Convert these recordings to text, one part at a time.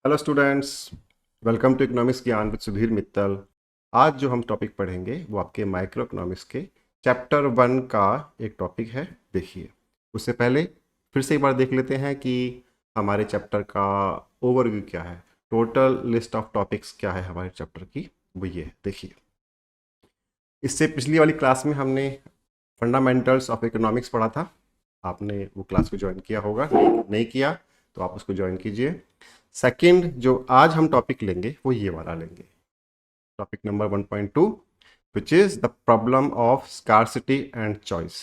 Hello students, welcome to economics Gyan with Sudhir Mittal. आज जो हम टॉपिक पढ़ेंगे वो आपके माइक्रो इकोनॉमिक्स के चैप्टर 1 का एक टॉपिक है। देखिए, उससे पहले फिर से एक बार देख लेते हैं कि हमारे चैप्टर का ओवरव्यू क्या है, टोटल लिस्ट ऑफ टॉपिक्स क्या है हमारे चैप्टर की, वो ये है। देखिए, इससे पिछली वाली क्लास में हमने फंडामेंटल्स ऑफ इकोनॉमिक्स पढ़ा था। आपने वो क्लास को ज्वाइन किया होगा, नहीं किया तो आप उसको ज्वाइन कीजिए। सेकंड जो आज हम टॉपिक लेंगे वो ये वाला लेंगे, topic number 1.2, which is the problem of scarcity and choice.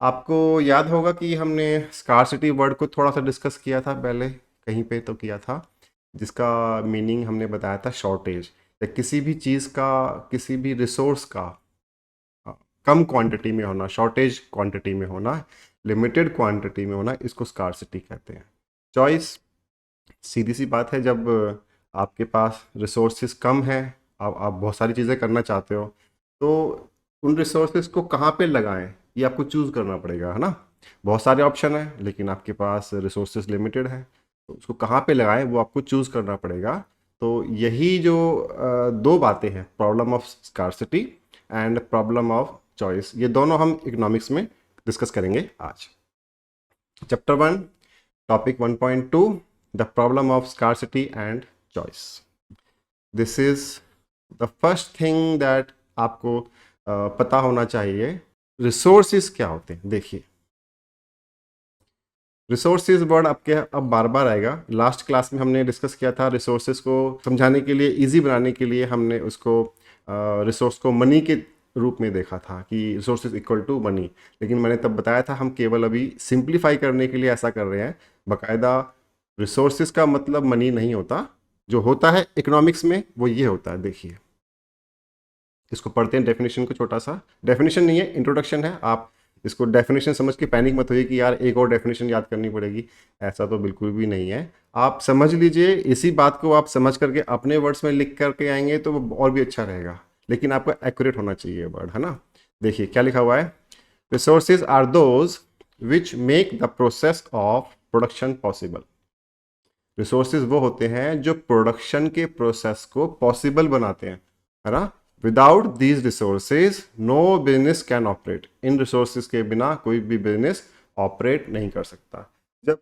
आपको याद होगा कि हमने स्कार्सिटी वर्ड को थोड़ा सा डिस्कस किया था पहले, कहीं पे तो किया था, जिसका मीनिंग हमने बताया था शॉर्टेज, या किसी भी चीज़ का, किसी भी रिसोर्स का कम क्वांटिटी में होना, शॉर्टेज क्वांटिटी में होना, लिमिटेड क्वांटिटी में होना, इसको स्कार्सिटी कहते हैं। चॉइस, सीधी सी बात है, जब आपके पास रिसोर्सेज कम हैं, आप बहुत सारी चीज़ें करना चाहते हो, तो उन रिसोर्सेज को कहाँ पे लगाएं ये आपको चूज़ करना पड़ेगा, है ना। बहुत सारे ऑप्शन हैं लेकिन आपके पास रिसोर्सेज लिमिटेड हैं, तो उसको कहाँ पे लगाएं वो आपको चूज़ करना पड़ेगा। तो यही जो दो बातें हैं, problem of scarcity and problem of choice, ये दोनों हम इकोनॉमिक्स में डिस्कस करेंगे आज। Chapter 1, topic 1.2, the problem of scarcity and choice. This is the first thing that आपको पता होना चाहिए। रिसोर्सेज क्या होते हैं? देखिए, रिसोर्सेज वर्ड आपके अब बार बार आएगा। लास्ट क्लास में हमने डिस्कस किया था, रिसोर्सेज को समझाने के लिए, इजी बनाने के लिए हमने उसको रिसोर्स को मनी के रूप में देखा था कि रिसोर्सेज इक्वल टू मनी। लेकिन मैंने तब बताया था हम केवल अभी सिंप्लीफाई करने के लिए ऐसा कर रहे हैं। बाकायदा रिसोर्सेज का मतलब मनी नहीं होता, जो होता है इकोनॉमिक्स में वो ये होता है। देखिए, इसको पढ़ते हैं, डेफिनेशन को, छोटा सा डेफिनेशन नहीं है, इंट्रोडक्शन है। आप इसको डेफिनेशन समझ के पैनिक मत होइए कि यार एक और डेफिनेशन याद करनी पड़ेगी, ऐसा तो बिल्कुल भी नहीं है। आप समझ लीजिए, इसी बात को आप समझ करके अपने वर्ड्स में लिख करके आएंगे तो वो और भी अच्छा रहेगा, लेकिन आपको एक्यूरेट होना चाहिए वर्ड, है ना। देखिए क्या लिखा हुआ है, resources are those which make the process of production possible. Resources वो होते हैं जो प्रोडक्शन के प्रोसेस को पॉसिबल बनाते हैं, है ना। Without these resources no business can operate. इन रिसोर्सेज के बिना कोई भी बिजनेस ऑपरेट नहीं कर सकता। जब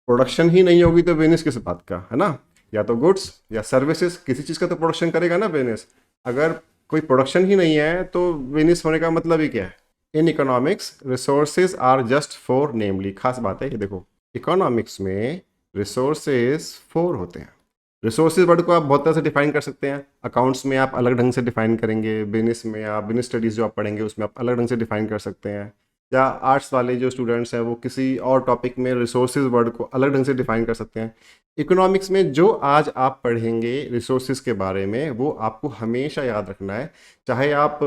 प्रोडक्शन ही नहीं होगी तो बिजनेस किस बात का, है ना। या तो गुड्स या सर्विसेज, किसी चीज़ का तो प्रोडक्शन करेगा ना बिजनेस। अगर कोई प्रोडक्शन ही नहीं है तो बिजनेस होने का मतलब ही क्या है। In economics resources are just for namely, खास बात है ये देखो, इकोनॉमिक्स में रिसोर्सेज फोर होते हैं। रिसोर्सेज वर्ड को आप बहुत तरह से डिफाइन कर सकते हैं। अकाउंट्स में आप अलग ढंग से डिफाइन करेंगे, बिजनेस में आप बिजनेस स्टडीज़ जो आप पढ़ेंगे उसमें आप अलग ढंग से डिफाइन कर सकते हैं, या आर्ट्स वाले जो स्टूडेंट्स हैं वो किसी और टॉपिक में रिसोर्सेज वर्ड को अलग ढंग से डिफाइन कर सकते हैं। इकोनॉमिक्स में जो आज आप पढ़ेंगे रिसोर्सेज के बारे में, वो आपको हमेशा याद रखना है, चाहे आप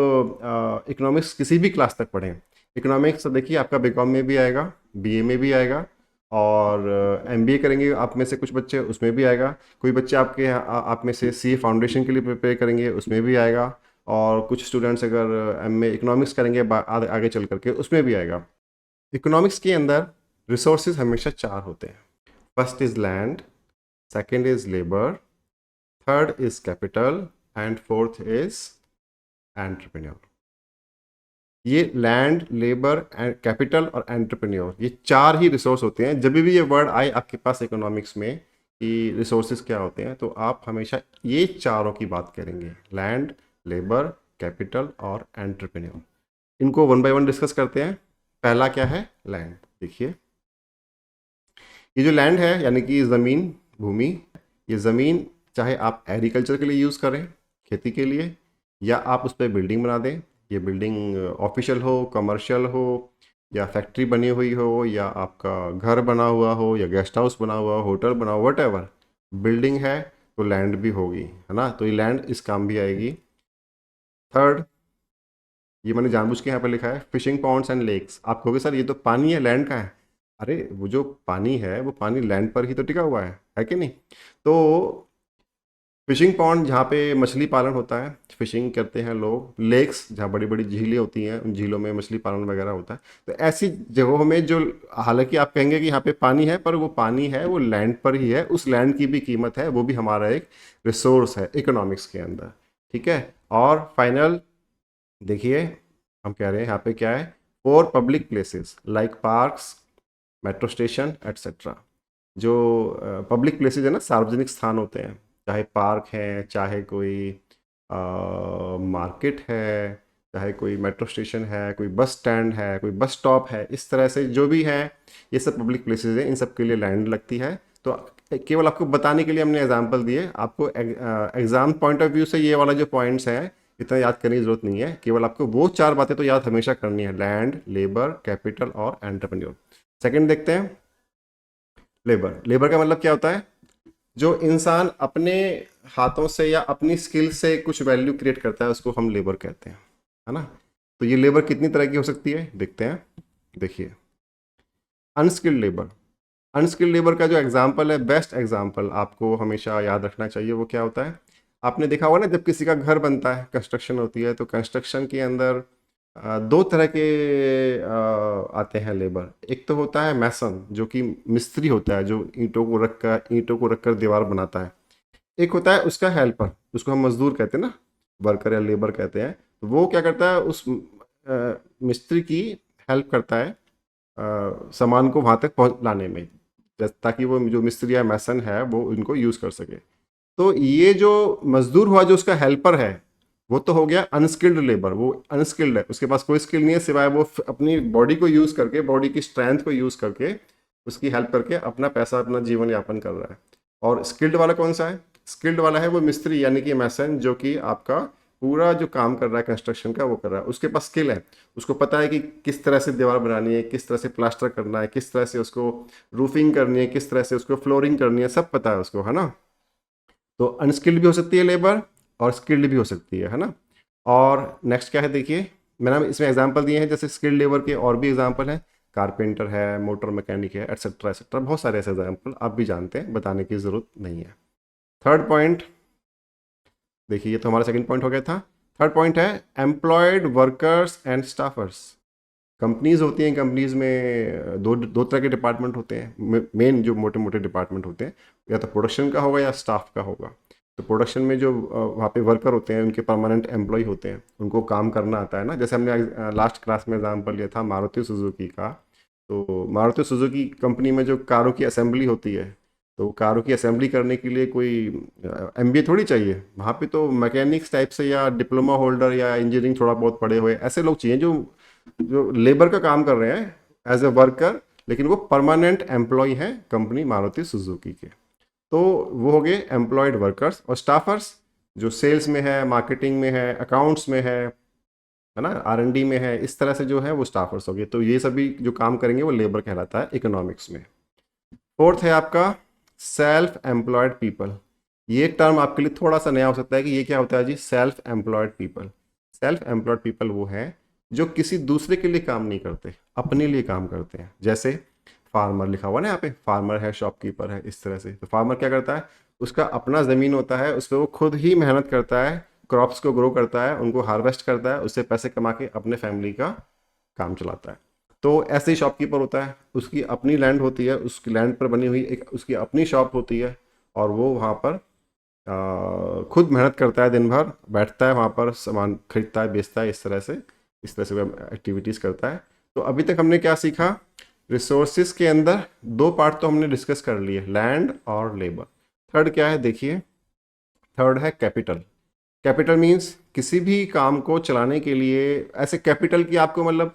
इकोनॉमिक्स किसी भी क्लास तक पढ़ें। इकोनॉमिक्स देखिए आपका बीकॉम में भी आएगा, बीए में भी आएगा, और एमबीए करेंगे आप में से कुछ बच्चे उसमें भी आएगा। कोई बच्चे आपके आप में से सीए फाउंडेशन के लिए प्रिपेयर करेंगे उसमें भी आएगा, और कुछ स्टूडेंट्स अगर एमए इकोनॉमिक्स करेंगे आगे चल करके उसमें भी आएगा। इकोनॉमिक्स के अंदर रिसोर्सेज हमेशा चार होते हैं। First is land, second is labour, third is capital, and fourth is entrepreneur. ये लैंड, लेबर, कैपिटल और एंटरप्रेन्योर, ये चार ही रिसोर्स होते हैं। जब भी ये वर्ड आए आपके पास इकोनॉमिक्स में कि रिसोर्सेज क्या होते हैं, तो आप हमेशा ये चारों की बात करेंगे, लैंड, लेबर, कैपिटल और एंटरप्रेन्योर। इनको वन बाय वन डिस्कस करते हैं। पहला क्या है? लैंड। देखिए, ये जो लैंड है यानी कि ज़मीन, भूमि, ये ज़मीन चाहे आप एग्रीकल्चर के लिए यूज़ करें, खेती के लिए, या आप उस पर बिल्डिंग बना दें। ये बिल्डिंग ऑफिशियल हो, कमर्शियल हो, या फैक्ट्री बनी हुई हो, या आपका घर बना हुआ हो, या गेस्ट हाउस बना हुआ हो, होटल बना हुआ, वट बिल्डिंग है तो लैंड भी होगी, है ना। तो ये लैंड इस काम भी आएगी। थर्ड, ये मैंने जानबूझ के यहाँ पर लिखा है फिशिंग पॉन्ड्स एंड लेक्स। आप कहोगे सर ये तो पानी है, लैंड का है। अरे वो जो पानी है वो पानी लैंड पर ही तो टिका हुआ है कि नहीं। तो फिशिंग पॉन्ड जहाँ पे मछली पालन होता है, फिशिंग करते हैं लोग। लेक्स जहाँ बड़ी बड़ी झीलें होती हैं, उन झीलों में मछली पालन वगैरह होता है। तो ऐसी जगहों में जो, हालांकि आप कहेंगे कि यहाँ पे पानी है, पर वो पानी है वो लैंड पर ही है, उस लैंड की भी कीमत है, वो भी हमारा एक रिसोर्स है इकोनॉमिक्स के अंदर। ठीक है। और फाइनल देखिए, हम कह रहे हैं यहाँ पे क्या है, for public places like parks, metro station etcetera. जो पब्लिक प्लेसेस है ना, सार्वजनिक स्थान होते हैं, चाहे पार्क है, चाहे कोई मार्केट है, चाहे कोई मेट्रो स्टेशन है, कोई बस स्टैंड है, कोई बस स्टॉप है, इस तरह से जो भी है, ये सब पब्लिक प्लेसेस हैं, इन सब के लिए लैंड लगती है। तो केवल आपको बताने के लिए हमने एग्जांपल दिए, आपको एग्जाम पॉइंट ऑफ व्यू से ये वाला जो पॉइंट्स हैं इतना याद करने की जरूरत नहीं है, केवल आपको वो 4 बातें तो याद हमेशा करनी है, लैंड, लेबर, कैपिटल और एंटरप्रेन्योर। सेकंड देखते हैं, लेबर। लेबर का मतलब क्या होता है, जो इंसान अपने हाथों से या अपनी स्किल से कुछ वैल्यू क्रिएट करता है, उसको हम लेबर कहते हैं, है ना। तो ये लेबर कितनी तरह की हो सकती है, देखते हैं। देखिए, अनस्किल्ड लेबर। अनस्किल्ड लेबर का जो एग्जाम्पल है, बेस्ट एग्जाम्पल आपको हमेशा याद रखना चाहिए, वो क्या होता है, आपने देखा होगा ना, जब किसी का घर बनता है, कंस्ट्रक्शन होती है, तो कंस्ट्रक्शन के अंदर 2 तरह के आते हैं लेबर। एक तो होता है मैसन, जो कि मिस्त्री होता है, जो ईंटों को रख कर दीवार बनाता है। एक होता है उसका हेल्पर, उसको हम मजदूर कहते हैं ना, वर्कर या लेबर कहते हैं। तो वो क्या करता है, उस मिस्त्री की हेल्प करता है सामान को वहाँ तक पहुँच लाने में, ताकि वो जो मिस्त्री या मैसन है वो इनको यूज़ कर सके। तो ये जो मजदूर हुआ, जो उसका हेल्पर है, वो तो हो गया अनस्किल्ड लेबर, वो अनस्किल्ड है, उसके पास कोई स्किल नहीं है, सिवाय वो अपनी बॉडी को यूज़ करके, बॉडी की स्ट्रेंथ को यूज़ करके, उसकी हेल्प करके अपना पैसा, अपना जीवन यापन कर रहा है। और स्किल्ड वाला कौन सा है, स्किल्ड वाला है वो मिस्त्री यानी कि मैसन, जो कि आपका पूरा जो काम कर रहा है कंस्ट्रक्शन का वो कर रहा है, उसके पास स्किल है, उसको पता है कि किस तरह से दीवार बनानी है, किस तरह से प्लास्टर करना है, किस तरह से उसको रूफिंग करनी है, किस तरह से उसको फ्लोरिंग करनी है, सब पता है उसको, है ना। तो अनस्किल्ड भी हो सकती है लेबर, और स्किल्ड भी हो सकती है ना। और नेक्स्ट क्या है, देखिए, मैंने इसमें एग्जांपल दिए हैं, जैसे स्किल्ड लेबर के और भी एग्जांपल हैं, कारपेंटर है, मोटर मैकेनिक है, एट्सेट्रा एट्सेट्रा, बहुत सारे ऐसे एग्जांपल आप भी जानते हैं, बताने की ज़रूरत नहीं है। थर्ड पॉइंट देखिए, ये तो हमारा सेकंड पॉइंट हो गया था। थर्ड पॉइंट है एम्प्लॉयड वर्कर्स एंड स्टाफर्स। कंपनीज होती हैं, कंपनीज में दो तरह के डिपार्टमेंट होते हैं, मेन जो मोटे मोटे डिपार्टमेंट होते हैं, या तो प्रोडक्शन का होगा या स्टाफ का होगा। तो प्रोडक्शन में जो वहाँ पे वर्कर होते हैं, उनके परमानेंट एम्प्लॉय होते हैं, उनको काम करना आता है ना। जैसे हमने लास्ट क्लास में एग्जाम्पल लिया था मारुति सुजुकी का। तो मारुति सुजुकी कंपनी में जो कारों की असेंबली होती है, तो कारों की असेंबली करने के लिए कोई एमबीए थोड़ी चाहिए, वहाँ पे तो मैकेनिक्स टाइप से या डिप्लोमा होल्डर या इंजीनियरिंग थोड़ा बहुत पढ़े हुए ऐसे लोग चाहिए, जो जो लेबर का काम कर रहे हैं एज ए वर्कर, लेकिन वो परमानेंट एम्प्लॉय हैं कंपनी मारुति सुजुकी के। तो वो हो गए एम्प्लॉयड वर्कर्स। और स्टाफर्स जो सेल्स में है, मार्केटिंग में है, अकाउंट्स में है ना, आर&डी में है, इस तरह से जो है वो स्टाफर्स हो गए। तो ये सभी जो काम करेंगे वो लेबर कहलाता है इकोनॉमिक्स में। फोर्थ है आपका सेल्फ एम्प्लॉयड पीपल। ये टर्म आपके लिए थोड़ा सा नया हो सकता है कि ये क्या होता है जी, self employed people. Self employed people वो हैं जो किसी दूसरे के लिए काम नहीं करते, अपने लिए काम करते हैं। जैसे फार्मर लिखा हुआ ना यहाँ पे, फार्मर है, शॉपकीपर है, इस तरह से। तो फार्मर क्या करता है, उसका अपना ज़मीन होता है, उस पर वो खुद ही मेहनत करता है, क्रॉप्स को ग्रो करता है, उनको हार्वेस्ट करता है, उससे पैसे कमा के अपने फैमिली का काम चलाता है। तो ऐसे ही शॉपकीपर होता है, उसकी अपनी लैंड होती है, उसकी लैंड पर बनी हुई एक उसकी अपनी शॉप होती है, और वो वहाँ पर खुद मेहनत करता है, दिन भर बैठता है वहाँ पर, सामान खरीदता है, बेचता है, इस तरह से वो एक्टिविटीज़ करता है। तो अभी तक हमने क्या सीखा, रिसोर्सिस के अंदर 2 पार्ट तो हमने डिस्कस कर लिए, लैंड और लेबर। थर्ड क्या है देखिए, थर्ड है कैपिटल। कैपिटल मीन्स किसी भी काम को चलाने के लिए, ऐसे कैपिटल की आपको मतलब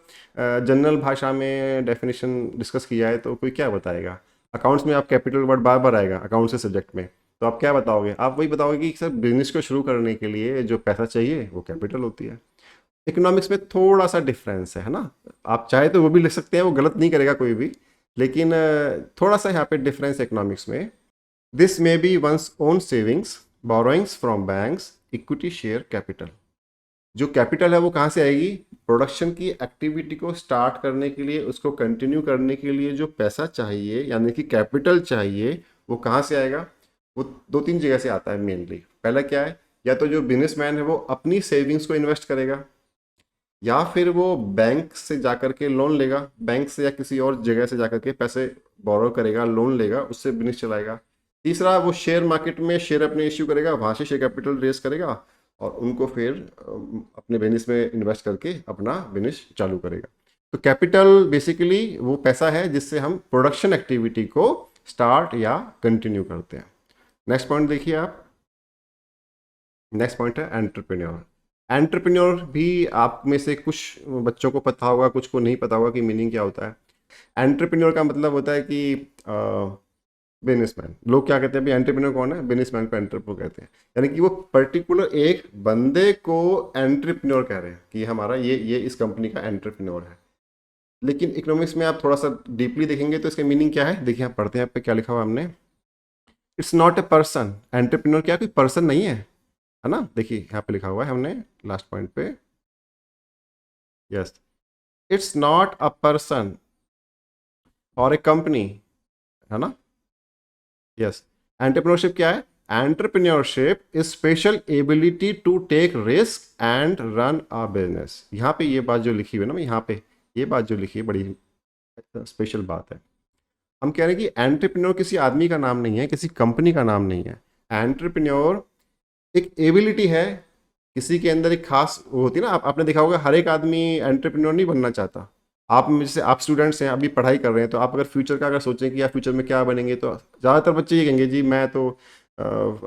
जनरल भाषा में डेफिनेशन डिस्कस किया है तो कोई क्या बताएगा, अकाउंट्स में आप कैपिटल वर्ड बार बार आएगा अकाउंट्स के सब्जेक्ट में, तो आप क्या बताओगे, आप वही बताओगे कि सर बिजनेस को शुरू करने के लिए जो पैसा चाहिए वो कैपिटल होती है। इकोनॉमिक्स में थोड़ा सा डिफरेंस है ना, आप चाहे तो वो भी लिख सकते हैं, वो गलत नहीं करेगा कोई भी, लेकिन थोड़ा सा यहाँ पे डिफरेंस इकोनॉमिक्स में। This may be one's own savings, borrowings from banks, equity share capital. जो कैपिटल है वो कहाँ से आएगी, प्रोडक्शन की एक्टिविटी को स्टार्ट करने के लिए, उसको कंटिन्यू करने के लिए जो पैसा चाहिए यानी कि कैपिटल चाहिए, वो कहाँ से आएगा, वो दो तीन जगह से आता है मेनली। पहला क्या है, या तो जो बिजनेसमैन है वो अपनी सेविंग्स को इन्वेस्ट करेगा, या फिर वो बैंक से जाकर के लोन लेगा, बैंक से या किसी और जगह से जाकर के पैसे बोरो करेगा, लोन लेगा, उससे बिजनेस चलाएगा। तीसरा, वो शेयर मार्केट में शेयर अपने इश्यू करेगा, वहाँ से शेयर कैपिटल रेस करेगा और उनको फिर अपने बिजनेस में इन्वेस्ट करके अपना बिजनेस चालू करेगा। तो कैपिटल बेसिकली वो पैसा है जिससे हम प्रोडक्शन एक्टिविटी को स्टार्ट या कंटिन्यू करते हैं। नेक्स्ट पॉइंट देखिए आप। नेक्स्ट पॉइंट है एंटरप्रेन्योर। एंटरप्रेन्योर भी आप में से कुछ बच्चों को पता होगा, कुछ को नहीं पता होगा कि मीनिंग क्या होता है। एंटरप्रेन्योर का मतलब होता है कि बिजनेसमैन। लोग क्या कहते हैं, अभी एंटरप्रेन्योर कौन है, बिजनेसमैन को एंटरप्रेन्योर कहते हैं। यानी कि वो पर्टिकुलर एक बंदे को एंटरप्रेन्योर कह रहे हैं कि हमारा ये इस कंपनी का एंटरप्रेन्योर है। लेकिन इकोनॉमिक्स में आप थोड़ा सा डीपली देखेंगे तो इसका मीनिंग क्या है, देखिए आप पढ़ते हैं, यहाँ पे क्या लिखा हुआ हमने। It's not a person. Entrepreneur क्या कोई पर्सन नहीं है ना। देखिए यहाँ पे लिखा हुआ है हमने लास्ट पॉइंट पे, yes, it's not a person और ए कंपनी, है ना। यस, एंटरप्रेन्योरशिप क्या है, entrepreneurship is special ability to take risk and run a business. यहाँ पे ये बात जो लिखी हुई है ना, यहाँ पे ये बात जो लिखी है बड़ी स्पेशल बात है। हम कह रहे हैं कि एंटरप्रेन्योर किसी आदमी का नाम नहीं है, किसी कंपनी का नाम नहीं है। एंटरप्रेन्योर एक एबिलिटी है, किसी के अंदर एक खास वो होती है ना। आपने देखा होगा हर एक आदमी एंटरप्रेन्योर नहीं बनना चाहता। आप जैसे आप स्टूडेंट्स हैं, अभी पढ़ाई कर रहे हैं, तो आप अगर फ्यूचर का अगर सोचें कि यार फ्यूचर में क्या बनेंगे, तो ज़्यादातर बच्चे ये कहेंगे जी मैं तो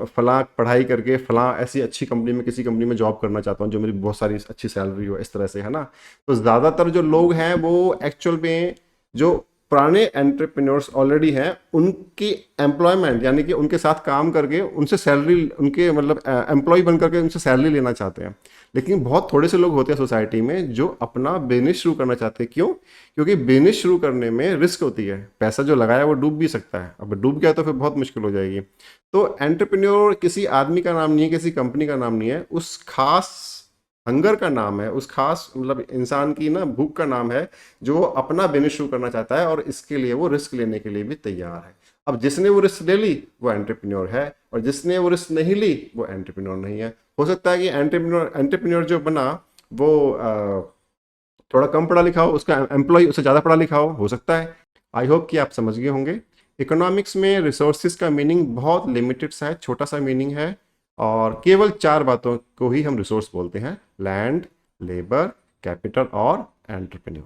फलां पढ़ाई करके फलां ऐसी अच्छी कंपनी में, किसी कंपनी में जॉब करना चाहता हूँ जो मेरी बहुत सारी अच्छी सैलरी हो, इस तरह से, है ना। तो ज़्यादातर जो लोग हैं वो एक्चुअल में जो पुराने एंटरप्रेन्योर्स ऑलरेडी हैं उनकी एम्प्लॉयमेंट, यानी कि उनके साथ काम करके उनसे सैलरी, उनके मतलब एम्प्लॉय बन करके उनसे सैलरी लेना चाहते हैं। लेकिन बहुत थोड़े से लोग होते हैं सोसाइटी में जो अपना बिजनेस शुरू करना चाहते हैं। क्यों? क्योंकि बिजनेस शुरू करने में रिस्क होती है, पैसा जो लगाया वो डूब भी सकता है, अब डूब गया तो फिर बहुत मुश्किल हो जाएगी। तो एंटरप्रेन्योर किसी आदमी का नाम नहीं है, किसी कंपनी का नाम नहीं है, उस खास हंगर का नाम है, उस खास मतलब इंसान की ना भूख का नाम है जो अपना बिजनेस शुरू करना चाहता है और इसके लिए वो रिस्क लेने के लिए भी तैयार है। अब जिसने वो रिस्क ले ली वो एंटरप्रेन्योर है, और जिसने वो रिस्क नहीं ली वो एंटरप्रेन्योर नहीं है। हो सकता है कि एंटरप्रेन्योर जो बना वो थोड़ा कम पढ़ा लिखा हो, उसका एम्प्लॉय उससे ज़्यादा पढ़ा लिखा हो सकता है। आई होप कि आप समझ गए होंगे। इकोनॉमिक्स में रिसोर्सेज का मीनिंग बहुत लिमिटेड सा है, छोटा सा मीनिंग है, और केवल 4 बातों को ही हम रिसोर्स बोलते हैं, लैंड, लेबर, कैपिटल और एंटरप्रेन्योर।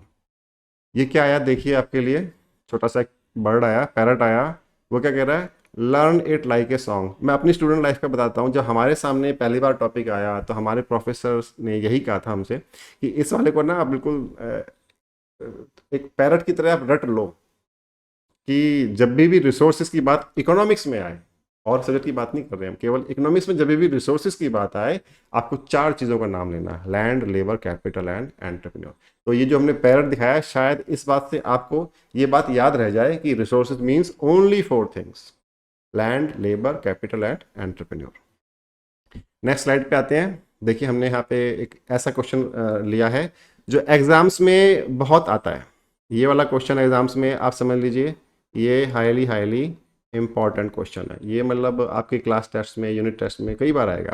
ये क्या आया देखिए आपके लिए, छोटा सा एक बर्ड आया, पैरट आया। वो क्या कह रहा है, learn it like a song. मैं अपनी स्टूडेंट लाइफ का बताता हूँ। जब हमारे सामने पहली बार टॉपिक आया तो हमारे प्रोफेसर ने यही कहा था हमसे कि इस वाले को ना आप बिल्कुल एक पैरट की तरह आप रट लो, कि जब भी रिसोर्सेज की बात इकोनॉमिक्स में आए, और सब्जेक्ट की बात नहीं कर रहे हैं हम, केवल इकोनॉमिक्स में जब भी रिसोर्सेज की बात आए आपको 4 चीज़ों का नाम लेना है, land, labour, capital and entrepreneur. तो ये जो हमने पैरट दिखाया शायद इस बात से आपको ये बात याद रह जाए कि resources means only 4 things, land, labour, capital and entrepreneur. Next slide पे आते हैं। देखिए हमने यहाँ पे एक ऐसा क्वेश्चन लिया है जो एग्जाम्स में बहुत आता है। ये वाला क्वेश्चन एग्जाम्स में आप समझ लीजिए ये हाईली इम्पॉर्टेंट क्वेश्चन है। ये मतलब आपके क्लास टेस्ट में, यूनिट टेस्ट में कई बार आएगा।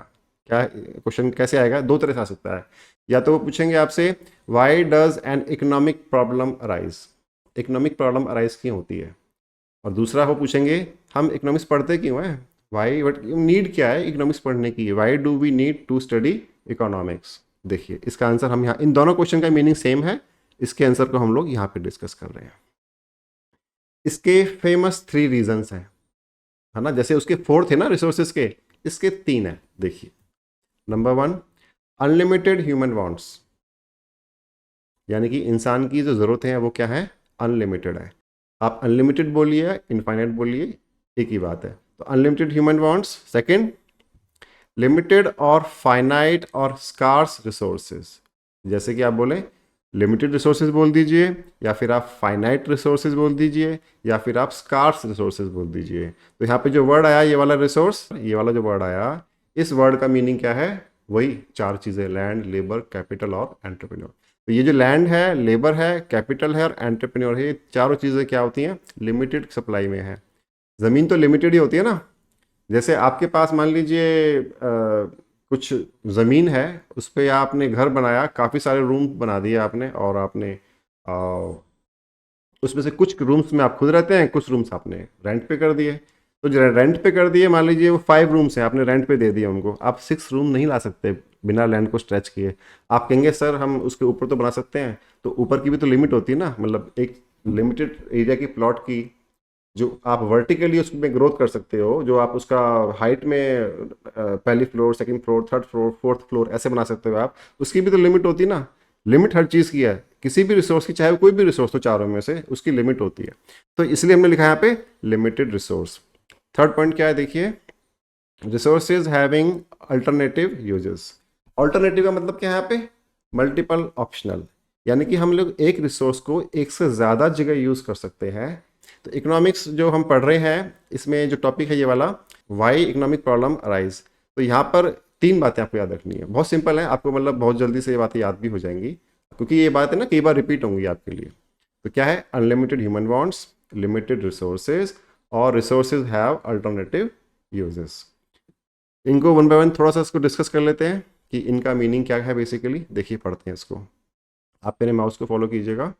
क्या क्वेश्चन कैसे आएगा, 2 तरह से आ सकता है। या तो वो पूछेंगे आपसे why does an economic problem arise, economic problem arise क्यों होती है। और दूसरा वो पूछेंगे हम इकोनॉमिक्स पढ़ते क्यों हैं, वाई, वट नीड क्या है इकोनॉमिक्स पढ़ने की, why do we need to study economics. देखिए इसका आंसर हम यहाँ, इन दोनों क्वेश्चन का मीनिंग सेम है, इसके आंसर को हम लोग यहाँ पे डिस्कस कर रहे हैं। इसके फेमस 3 रीजंस हैं, है ना। जैसे उसके 4 थे ना रिसोर्सेज के, इसके 3 है। देखिए नंबर 1, अनलिमिटेड ह्यूमन वांट्स, यानी कि इंसान की जो ज़रूरत है वो क्या है, अनलिमिटेड है। आप अनलिमिटेड बोलिए, इनफाइनाइट बोलिए, एक ही बात है। तो unlimited human wants. Second, limited और फाइनाइट और स्कार्स रिसोर्सेज, जैसे कि आप बोले लिमिटेड रिसोर्सेज बोल दीजिए, या फिर आप फाइनाइट रिसोर्सेज बोल दीजिए, या फिर आप स्कार्स रिसोर्सेज बोल दीजिए। तो यहाँ पे जो वर्ड आया ये वाला रिसोर्स, ये वाला जो वर्ड आया, इस वर्ड का मीनिंग क्या है, वही 4 चीज़ें, लैंड, लेबर, कैपिटल और एंटरप्रेन्योर। तो ये जो लैंड है, लेबर है, कैपिटल है और एंटरप्रेन्योर है, ये चारों चीज़ें क्या होती हैं, लिमिटेड सप्लाई में है। ज़मीन तो लिमिटेड ही होती है ना, जैसे आपके पास मान लीजिए कुछ ज़मीन है, उस पे आपने घर बनाया, काफ़ी सारे रूम बना दिए आपने, और आपने अ, उसमें से कुछ रूम्स में आप खुद रहते हैं, कुछ रूम्स आपने रेंट पे कर दिए। तो जो रेंट पे कर दिए, मान लीजिए वो 5 रूम्स हैं, आपने रेंट पे दे दिए उनको, आप 6 रूम नहीं ला सकते बिना लैंड को स्ट्रेच किए। आप कहेंगे सर हम उसके ऊपर तो बना सकते हैं, तो ऊपर की भी तो लिमिट होती है ना, मतलब एक लिमिटेड एरिया की प्लॉट की जो आप वर्टिकली उसमें ग्रोथ कर सकते हो, जो आप उसका हाइट में पहली floor, second floor, third floor, fourth floor ऐसे बना सकते हो आप, उसकी भी तो लिमिट होती है ना। लिमिट हर चीज़ की है, किसी भी रिसोर्स की, चाहे वो कोई भी रिसोर्स हो चारों में से, उसकी लिमिट होती है। तो इसलिए हमने लिखा है यहाँ पे लिमिटेड रिसोर्स। थर्ड पॉइंट क्या है देखिए, resources having alternative uses. Alternative का मतलब क्या है यहाँ पे, मल्टीपल ऑप्शनल, यानी कि हम लोग एक रिसोर्स को एक से ज़्यादा जगह यूज़ कर सकते हैं। तो इकोनॉमिक्स जो हम पढ़ रहे हैं, इसमें जो टॉपिक है ये वाला, वाई इकोनॉमिक प्रॉब्लम अराइज, तो यहाँ पर 3 बातें आपको याद रखनी है, बहुत सिंपल है, आपको मतलब बहुत जल्दी से ये बातें याद भी हो जाएंगी, क्योंकि ये बात है ना कई बार रिपीट होंगी आपके लिए। तो क्या है, unlimited human wants, limited resources, और रिसोर्सेज हैव अल्टरनेटिव यूजेस। इनको वन बाय वन थोड़ा सा इसको डिस्कस कर लेते हैं कि इनका मीनिंग क्या है बेसिकली। देखिए पढ़ते हैं इसको, आप मेरे माउस को फॉलो कीजिएगा।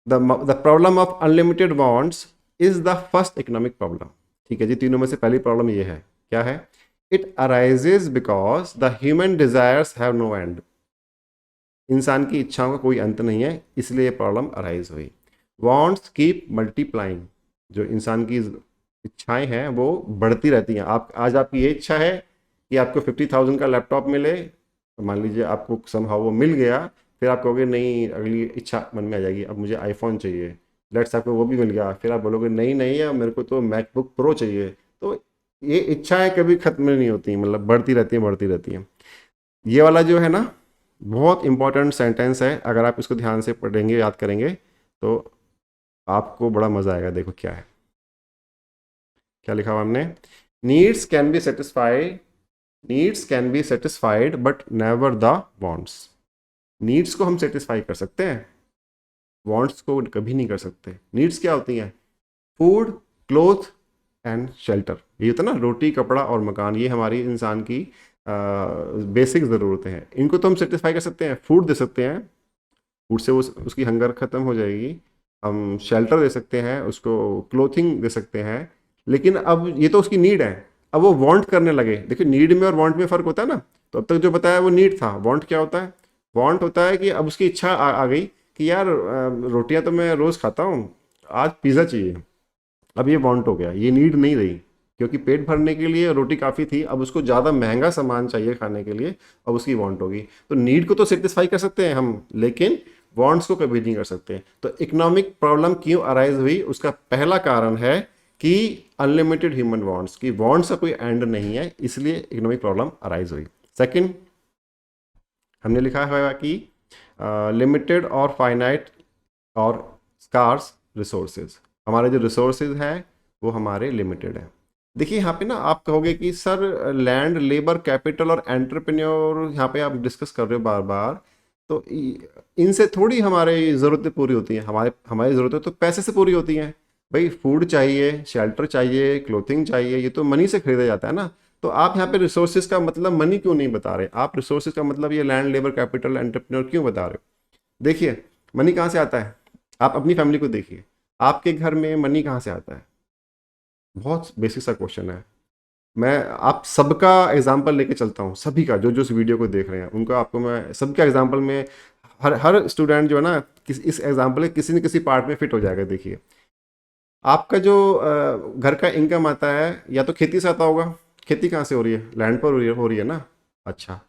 The problem of unlimited wants is the first economic problem. ठीक है जी, तीनों में से पहली प्रॉब्लम ये है, क्या है, it arises because the human desires have no end. इंसान की इच्छाओं का कोई अंत नहीं है, इसलिए ये प्रॉब्लम अराइज हुई। वांट्स कीप मल्टीप्लाइंग, जो इंसान की इच्छाएं हैं वो बढ़ती रहती हैं। आप आज आपकी ये इच्छा है कि आपको 50,000 का लैपटॉप मिले, मान लीजिए आपको समहाउ वो मिल गया, फिर आप कहोगे नहीं, अगली इच्छा मन में आ जाएगी, अब मुझे आईफोन चाहिए। लेट्स आपको वो भी मिल गया, फिर आप बोलोगे नहीं नहीं यार मेरे को तो मैकबुक प्रो चाहिए। तो ये इच्छाएं कभी खत्म नहीं होती, मतलब बढ़ती रहती हैं बढ़ती रहती हैं। ये वाला जो है ना, बहुत इंपॉर्टेंट सेंटेंस है, अगर आप इसको ध्यान से पढ़ेंगे, याद करेंगे, तो आपको बड़ा मजा आएगा। देखो क्या है, क्या लिखा हुआ हमने, needs can be satisfied, needs can be satisfied but never the wants. Needs को हम सेटिस्फाई कर सकते हैं, वांट्स को कभी नहीं कर सकते। नीड्स क्या होती हैं, फूड, क्लोथ एंड शेल्टर, ये होता है ना, रोटी, कपड़ा और मकान, ये हमारी इंसान की बेसिक ज़रूरतें हैं। इनको तो हम सेटिस्फाई कर सकते हैं, फूड दे सकते हैं, फूड से उसकी हंगर ख़त्म हो जाएगी। हम शेल्टर दे सकते हैं उसको, क्लोथिंग दे सकते हैं, लेकिन अब ये तो उसकी नीड है। अब वो वांट करने लगे, देखिए नीड में और वांट में फ़र्क होता है ना। तो अब तक जो बताया वो नीड था, वांट क्या होता है, वांट होता है कि अब उसकी इच्छा आ गई कि यार रोटियां तो मैं रोज़ खाता हूँ, आज पिज़्ज़ा चाहिए। अब ये वांट हो गया, ये नीड नहीं रही, क्योंकि पेट भरने के लिए रोटी काफ़ी थी, अब उसको ज़्यादा महंगा सामान चाहिए खाने के लिए, अब उसकी वांट होगी। तो नीड को तो सेटिस्फाई कर सकते हैं हम, लेकिन वांट्स को कभी नहीं कर सकते। तो इकोनॉमिक प्रॉब्लम क्यों अराइज हुई, उसका पहला कारण है कि अनलिमिटेड ह्यूमन वांट्स, की वांट्स का कोई एंड नहीं है, इसलिए इकोनॉमिक प्रॉब्लम अराइज हुई। सेकंड, हमने लिखा है कि लिमिटेड और फाइनाइट और स्कार्स रिसोर्सेज, हमारे जो रिसोर्सेज हैं वो हमारे लिमिटेड हैं। देखिए यहाँ पे ना आप कहोगे कि सर लैंड, लेबर, कैपिटल और एंटरप्रेन्योर यहाँ पे आप डिस्कस कर रहे हो बार बार, तो इनसे थोड़ी हमारी ज़रूरतें पूरी होती हैं। हमारे हमारी ज़रूरतें तो पैसे से पूरी होती हैं भाई, फूड चाहिए, शेल्टर चाहिए, क्लोथिंग चाहिए, ये तो मनी से खरीदा जाता है ना। तो आप यहाँ पे रिसोर्सेज का मतलब मनी क्यों नहीं बता रहे, आप रिसोर्सेज का मतलब ये लैंड, लेबर, कैपिटल, एंटरप्रेन्योर क्यों बता रहे हो। देखिए मनी कहाँ से आता है, आप अपनी फैमिली को देखिए, आपके घर में मनी कहाँ से आता है, बहुत बेसिक सा क्वेश्चन है। मैं आप सबका एग्जांपल लेके चलता हूँ, सभी का, जो जो इस वीडियो को देख रहे हैं उनका आपको मैं सबका एग्जांपल में, हर हर स्टूडेंट जो है ना इस एग्जांपल के किसी न किसी पार्ट में फिट हो जाएगा। देखिए आपका जो घर का इनकम आता है, या तो खेती से आता होगा, खेती कहाँ से हो रही है, लैंड पर हो रही है ना। अच्छा,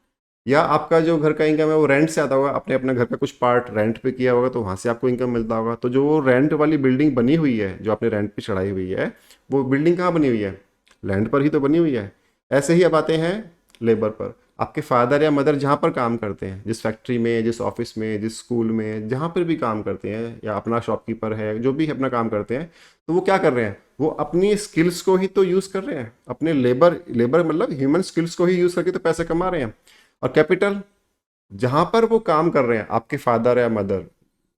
या आपका जो घर का इनकम है वो रेंट से आता होगा, आपने अपना घर का कुछ पार्ट रेंट पे किया होगा, तो वहाँ से आपको इनकम मिलता होगा। तो जो वो रेंट वाली बिल्डिंग बनी हुई है, जो आपने रेंट पे चढ़ाई हुई है, वो बिल्डिंग कहाँ बनी हुई है, लैंड पर ही तो बनी हुई है। ऐसे ही अब आते हैं लेबर पर, आपके फादर या मदर जहाँ पर काम करते हैं, जिस फैक्ट्री में, जिस ऑफिस में, जिस स्कूल में, जहाँ पर भी काम करते हैं, या अपना शॉपकीपर है, जो भी अपना काम करते हैं, तो वो क्या कर रहे हैं, वो अपनी स्किल्स को ही तो यूज़ कर रहे हैं, अपने लेबर, लेबर मतलब ह्यूमन स्किल्स को ही यूज़ करके तो पैसे कमा रहे हैं। और कैपिटल, जहाँ पर वो काम कर रहे हैं, आपके फादर या मदर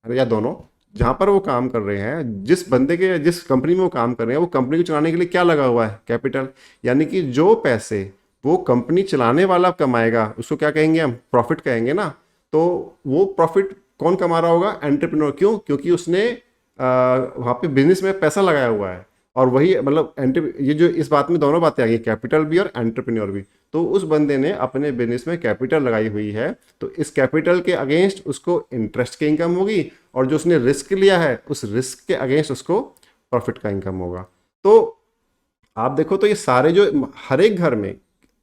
या दोनों, जहाँ पर वो काम कर रहे हैं, जिस कंपनी में वो काम कर रहे हैं, वो कंपनी को चलाने के लिए क्या लगा हुआ है? कैपिटल। यानी कि जो पैसे वो कंपनी चलाने वाला कमाएगा उसको क्या कहेंगे हम? प्रॉफिट कहेंगे ना। तो वो प्रॉफिट कौन कमा रहा होगा? एंटरप्रेन्योर। क्यों? क्योंकि उसने वहाँ पे बिजनेस में पैसा लगाया हुआ है। और वही मतलब ये जो इस बात में दोनों बातें आ गई, कैपिटल भी और एंटरप्रेन्योर भी। तो उस बंदे ने अपने बिजनेस में कैपिटल लगाई हुई है, तो इस कैपिटल के अगेंस्ट उसको इंटरेस्ट की इनकम होगी, और जो उसने रिस्क लिया है उस रिस्क के अगेंस्ट उसको प्रॉफिट का इनकम होगा। तो आप देखो तो ये सारे जो हर एक घर में,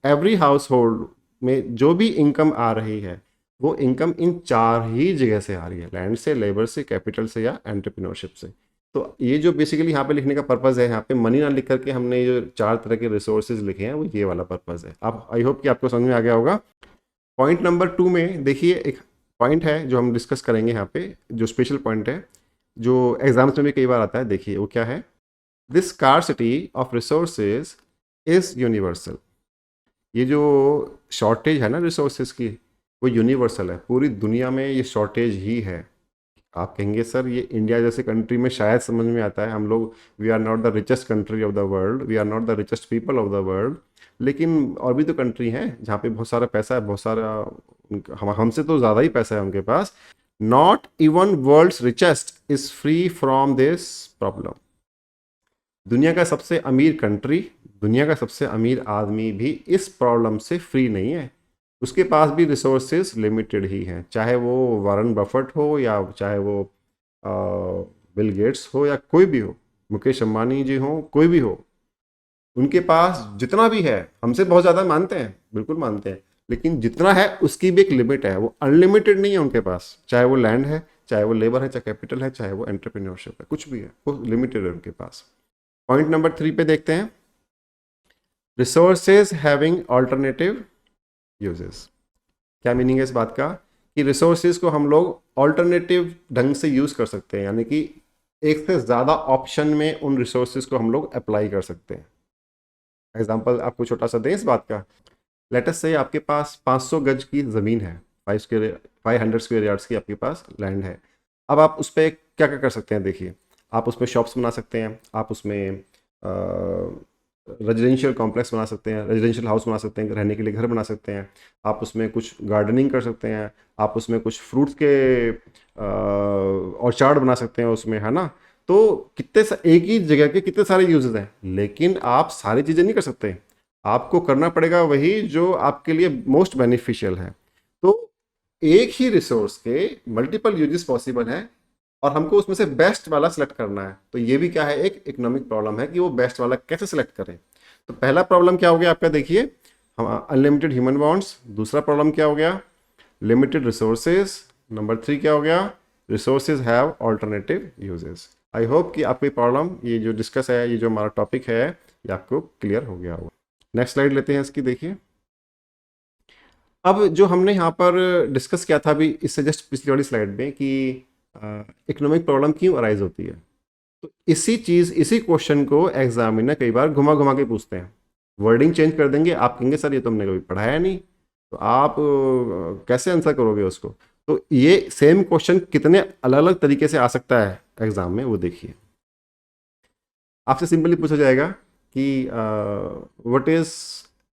एवरी हाउस होल्ड में जो भी इनकम आ रही है, वो इनकम इन चार ही जगह से आ रही है, लैंड से, लेबर से, कैपिटल से या एंटरप्रेन्योरशिप से। तो ये जो बेसिकली यहाँ पे लिखने का पर्पज़ है, यहाँ पे मनी ना लिख करके हमने ये जो चार तरह के रिसोर्सेज लिखे हैं वो ये वाला पर्पज़ है। आप आई होप कि आपको समझ में आ गया होगा। पॉइंट नंबर 2 में देखिए, एक पॉइंट है जो हम डिस्कस करेंगे यहाँ पे, जो स्पेशल पॉइंट है, जो एग्जाम्स में भी कई बार आता है। देखिए वो क्या है? This scarcity of resources is universal. ये जो शॉर्टेज है ना रिसोर्सेज की, वो यूनिवर्सल है, पूरी दुनिया में ये शॉर्टेज ही है। आप कहेंगे सर ये इंडिया जैसे कंट्री में शायद समझ में आता है, हम लोग we are not the richest country of the world, we are not the richest people of the world, लेकिन और भी तो कंट्री हैं जहाँ पे बहुत सारा पैसा है, बहुत सारा हमसे तो ज़्यादा ही पैसा है उनके पास। Not even world's richest is free from this problem. दुनिया का सबसे अमीर कंट्री, दुनिया का सबसे अमीर आदमी भी इस प्रॉब्लम से फ्री नहीं है। उसके पास भी रिसोर्सेज लिमिटेड ही हैं, चाहे वो वारन बफेट हो या चाहे वो बिल गेट्स हो या कोई भी हो, मुकेश अंबानी जी हो, कोई भी हो, उनके पास जितना भी है, हमसे बहुत ज़्यादा मानते हैं, बिल्कुल मानते हैं, लेकिन जितना है उसकी भी एक लिमिट है, वो अनलिमिटेड नहीं है उनके पास। चाहे वो लैंड है, चाहे वो लेबर है, चाहे कैपिटल है, चाहे वो एंटरप्रेन्योरशिप है, कुछ भी है, वो लिमिटेड है उनके पास। पॉइंट नंबर 3 पे देखते हैं, रिसोर्सेज हैविंग ऑल्टरनेटिव यूजेस। क्या मीनिंग है इस बात का? कि रिसोर्सेज को हम लोग ऑल्टरनेटिव ढंग से यूज़ कर सकते हैं, यानी कि एक से ज़्यादा ऑप्शन में उन रिसोर्सेज को हम लोग अप्लाई कर सकते हैं। एग्जाम्पल आपको छोटा सा दें इस बात का। लेट अस से आपके पास 500 गज की ज़मीन है, 500 स्क्वायर यार्ड्स की आपके पास लैंड है। अब आप उस पर क्या क्या कर सकते हैं? देखिए, आप उसमें शॉप्स बना सकते हैं, आप उसमें रेजिडेंशियल कॉम्प्लेक्स बना सकते हैं, रेजिडेंशियल हाउस बना सकते हैं, रहने के लिए घर बना सकते हैं, आप उसमें कुछ गार्डनिंग कर सकते हैं, आप उसमें कुछ फ्रूट्स के ऑर्चार्ड बना सकते हैं उसमें, है ना। तो एक ही जगह के कितने सारे यूजेस हैं, लेकिन आप सारी चीज़ें नहीं कर सकते, आपको करना पड़ेगा वही जो आपके लिए मोस्ट बेनिफिशियल है। तो एक ही रिसोर्स के मल्टीपल यूजेस पॉसिबल हैं, और हमको उसमें से बेस्ट वाला सिलेक्ट करना है। तो ये भी क्या है? एक इकोनॉमिक प्रॉब्लम है कि वो बेस्ट वाला कैसे सिलेक्ट करें। तो पहला प्रॉब्लम क्या हो गया आपका? देखिए, हम अनलिमिटेड ह्यूमन बॉन्ड्स। दूसरा प्रॉब्लम क्या हो गया? Limited resources. नंबर 3 क्या हो गया? Resources have alternative uses. I hope कि आपको ये प्रॉब्लम, ये जो डिस्कस है, ये जो हमारा टॉपिक है, ये आपको क्लियर हो गया होगा। नेक्स्ट स्लाइड लेते हैं इसकी। देखिए, अब जो हमने यहाँ पर डिस्कस किया था अभी इससे जस्ट पिछली वाली स्लाइड में कि इकोनॉमिक प्रॉब्लम क्यों अराइज होती है, तो इसी क्वेश्चन को एग्जामिनर कई बार घुमा घुमा के पूछते हैं। वर्डिंग चेंज कर देंगे, आप कहेंगे सर ये तो हमने कभी पढ़ाया नहीं, तो आप कैसे आंसर करोगे उसको। तो ये सेम क्वेश्चन कितने अलग अलग तरीके से आ सकता है एग्जाम में, वो देखिए। आपसे सिंपली पूछा जाएगा कि what is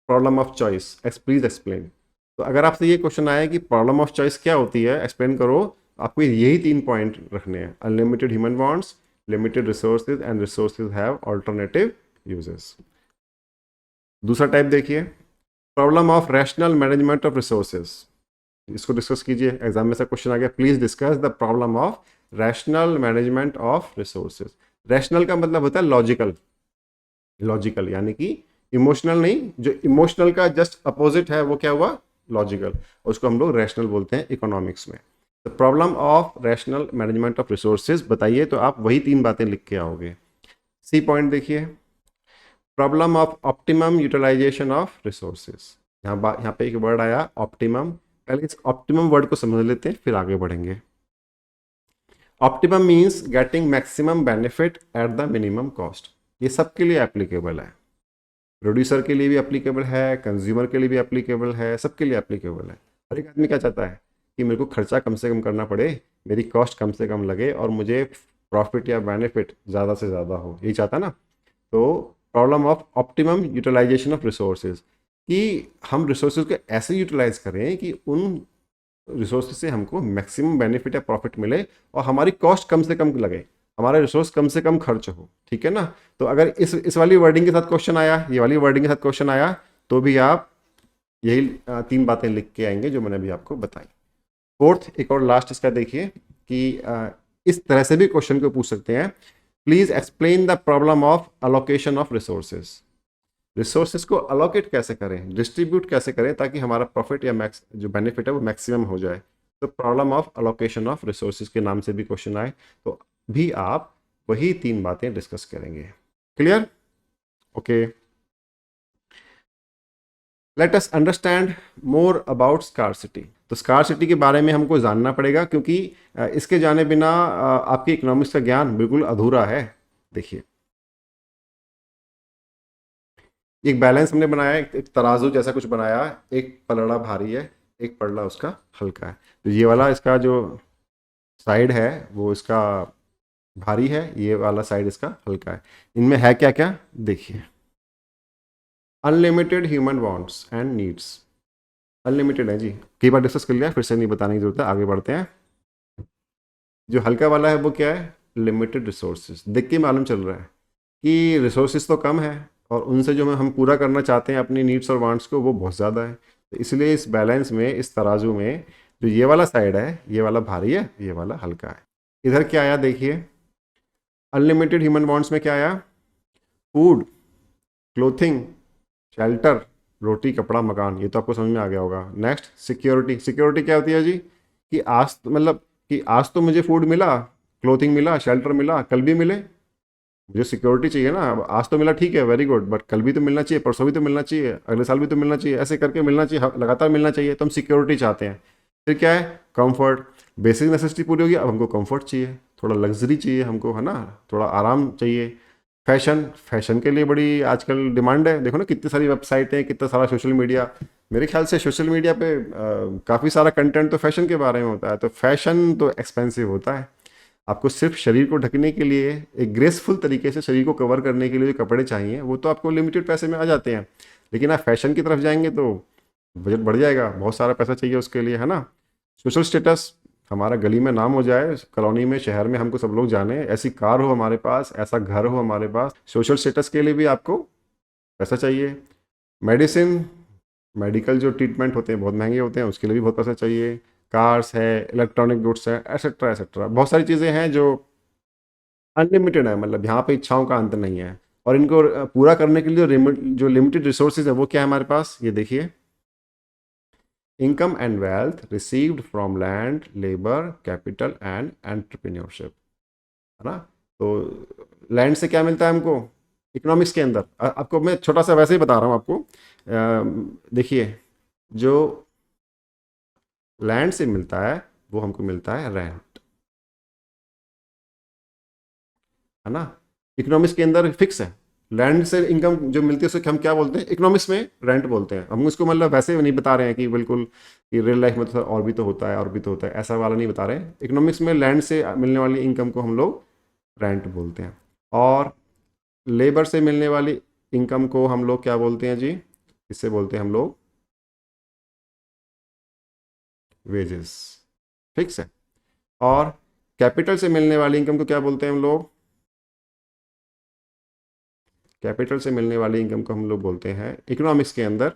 problem of choice, please explain. तो अगर आपसे ये क्वेश्चन आया कि प्रॉब्लम ऑफ चॉइस क्या होती है, एक्सप्लेन करो, आपको यही 3 पॉइंट रखने हैं: unlimited human bonds, limited resources and resources have alternative uses. दूसरा टाइप देखिए, problem of rational management of resources. इसको डिस्कस कीजिए, एग्जाम में से क्वेश्चन आ गया, please discuss the problem of rational management of resources. Rational का मतलब होता है लॉजिकल, लॉजिकल यानी कि इमोशनल नहीं, जो इमोशनल का जस्ट अपोजिट है वो क्या हुआ? लॉजिकल। उसको हम लोग रैशनल बोलते हैं इकोनॉमिक्स में। The problem of rational management of resources बताइए, तो आप वही 3 बातें लिख के आओगे। सी पॉइंट देखिए, problem of optimum utilisation of resources. यहाँ पे एक वर्ड आया ऑप्टिमम, पहले इस ऑप्टिमम वर्ड को समझ लेते हैं फिर आगे बढ़ेंगे। Optimum means getting maximum benefit at the minimum cost. ये सबके लिए एप्लीकेबल है, प्रोड्यूसर के लिए भी एप्लीकेबल है, कंज्यूमर के लिए भी एप्लीकेबल है, सबके लिए एप्लीकेबल है। हर एक आदमी क्या चाहता है कि मेरे को खर्चा कम से कम करना पड़े, मेरी कॉस्ट कम से कम लगे और मुझे प्रॉफिट या बेनिफिट ज़्यादा से ज़्यादा हो, यही चाहता ना। तो problem of optimum utilisation of resources, कि हम रिसोर्सेज को ऐसे यूटिलाइज करें कि उन रिसोर्सेज से हमको मैक्सिमम बेनिफिट या प्रॉफिट मिले और हमारी कॉस्ट कम से कम लगे, हमारा रिसोर्स कम से कम खर्च हो, ठीक है ना। तो अगर इस वाली वर्डिंग के साथ क्वेश्चन आया, ये वाली वर्डिंग के साथ क्वेश्चन आया, तो भी आप यही 3 बातें लिख के आएंगे जो मैंने अभी आपको बताई। फोर्थ, एक और लास्ट इसका देखिए कि इस तरह से भी क्वेश्चन को पूछ सकते हैं, please explain the problem of allocation of resources. Resources को अलोकेट कैसे करें, डिस्ट्रीब्यूट कैसे करें ताकि हमारा प्रॉफिट या मैक्स जो बेनिफिट है वो मैक्सिमम हो जाए। तो problem of allocation of resources के नाम से भी क्वेश्चन आए तो भी आप वही 3 बातें डिस्कस करेंगे। Clear? Okay, let us understand more about scarcity. तो स्कार्सिटी के बारे में हमको जानना पड़ेगा, क्योंकि इसके जाने बिना आपके इकोनॉमिक्स का ज्ञान बिल्कुल अधूरा है। देखिए, एक बैलेंस हमने बनाया, एक तराजू जैसा कुछ बनाया, एक पलड़ा भारी है, एक पलड़ा उसका हल्का है। तो ये वाला इसका जो साइड है वो इसका भारी है, ये वाला साइड इसका हल्का है। इनमें है क्या क्या देखिए, unlimited human wants and needs. Unlimited है जी, कई बार डिस्कस कर लिया, फिर से नहीं बताने की जरूरत है, आगे बढ़ते हैं। जो हल्का वाला है वो क्या है, लिमिटेड रिसोर्सेज। देख के मालूम चल रहा है कि रिसोर्सेज तो कम है और उनसे जो हम पूरा करना चाहते हैं अपनी नीड्स और वांट्स को वो बहुत ज़्यादा है। तो इसलिए इस बैलेंस में, इस तराजू में जो ये वाला साइड है ये वाला भारी है, ये वाला हल्का है। इधर क्या आया देखिए, अनलिमिटेड ह्यूमन वांट्स में क्या आया, फूड, क्लोथिंग, शेल्टर, रोटी, कपड़ा, मकान। ये तो आपको समझ में आ गया होगा। Next, security. सिक्योरिटी क्या होती है जी, कि मतलब कि आज तो मुझे फूड मिला, क्लोथिंग मिला, शेल्टर मिला, कल भी मिले, मुझे सिक्योरिटी चाहिए ना। अब आज तो मिला, ठीक है, वेरी गुड, बट कल भी तो मिलना चाहिए, परसों भी तो मिलना चाहिए, अगले साल भी तो मिलना चाहिए, ऐसे करके मिलना चाहिए, लगातार मिलना चाहिए। तो हम सिक्योरिटी चाहते हैं। फिर क्या है, कंफर्ट। बेसिक नेसेसिटी पूरी होगी, अब हमको कंफर्ट चाहिए, थोड़ा लग्जरी चाहिए हमको, है ना, थोड़ा आराम चाहिए। फैशन, फैशन के लिए बड़ी आजकल डिमांड है। देखो ना कितनी सारी वेबसाइटें, कितना सारा सोशल मीडिया। मेरे ख्याल से सोशल मीडिया पे काफ़ी सारा कंटेंट तो फैशन के बारे में होता है। तो फैशन तो एक्सपेंसिव होता है। आपको सिर्फ शरीर को ढकने के लिए, एक ग्रेसफुल तरीके से शरीर को कवर करने के लिए जो कपड़े चाहिए वो तो आपको लिमिटेड पैसे में आ जाते हैं। लेकिन आप फैशन की तरफ जाएंगे तो बजट बढ़ जाएगा, बहुत सारा पैसा चाहिए उसके लिए, है ना। सोशल स्टेटस, हमारा गली में नाम हो जाए, कॉलोनी में, शहर में हमको सब लोग जाने, ऐसी कार हो हमारे पास, ऐसा घर हो हमारे पास। सोशल स्टेटस के लिए भी आपको पैसा चाहिए। मेडिसिन, मेडिकल जो ट्रीटमेंट होते हैं बहुत महंगे होते हैं, उसके लिए भी बहुत पैसा चाहिए। कार्स है, इलेक्ट्रॉनिक गुड्स है, एसेट्रा एसेट्रा, बहुत सारी चीज़ें हैं जो अनलिमिटेड है, मतलब यहाँ पे इच्छाओं का अंत नहीं है। और इनको पूरा करने के लिए जो लिमिटेड रिसोर्सेज है वो क्या है हमारे पास, ये देखिए, income and wealth received from land, labour, capital and entrepreneurship, है ना। तो लैंड से क्या मिलता है हमको इकोनॉमिक्स के अंदर, आपको मैं छोटा सा वैसे ही बता रहा हूँ आपको। देखिए, जो लैंड से मिलता है वो हमको मिलता है रेंट, है ना। इकोनॉमिक्स के अंदर फिक्स है, लैंड से इनकम जो मिलती है उसे हम क्या बोलते हैं, इकोनॉमिक्स में रेंट बोलते हैं। हम उसको मतलब वैसे नहीं बता रहे हैं कि बिल्कुल कि रियल लाइफ में तो और भी तो होता है और भी तो होता है, ऐसा वाला नहीं बता रहे हैं। इकोनॉमिक्स में लैंड से मिलने वाली इनकम को हम लोग रेंट बोलते हैं, और लेबर से मिलने वाली इनकम को हम लोग क्या बोलते हैं जी, इससे बोलते हैं हम लोग वेजेस, फिक्स है। और कैपिटल से मिलने वाली इनकम को क्या बोलते हैं हम लोग, कैपिटल से मिलने वाली इनकम को हम लोग बोलते हैं इकोनॉमिक्स के अंदर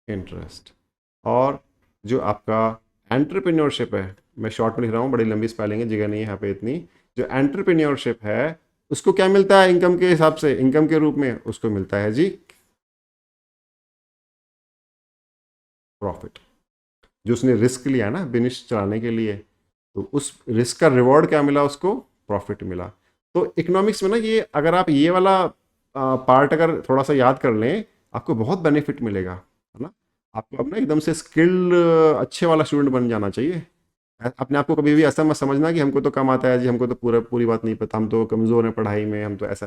इंटरेस्ट। और जो आपका एंटरप्रेन्योरशिप है, मैं शॉर्ट में लिख रहा हूँ, बड़ी लंबी स्पेलिंग है, जगह नहीं है यहाँ पे इतनी। जो एंटरप्रेन्योरशिप है उसको क्या मिलता है इनकम के हिसाब से, इनकम के रूप में उसको मिलता है जी प्रॉफिट। जो उसने रिस्क लिया ना बिजनेस चलाने के लिए, तो उस रिस्क का रिवॉर्ड क्या मिला उसको, प्रॉफिट मिला। तो इकोनॉमिक्स में ना ये, अगर आप ये वाला पार्ट अगर थोड़ा सा याद कर लें, आपको बहुत बेनिफिट मिलेगा, है ना। आपको अब ना एकदम से स्किल्ड अच्छे वाला स्टूडेंट बन जाना चाहिए। अपने आप को कभी भी ऐसा मत समझना कि हमको तो कम आता है जी, हमको तो पूरी बात नहीं पता, हम तो कमज़ोर हैं पढ़ाई में, हम तो ऐसा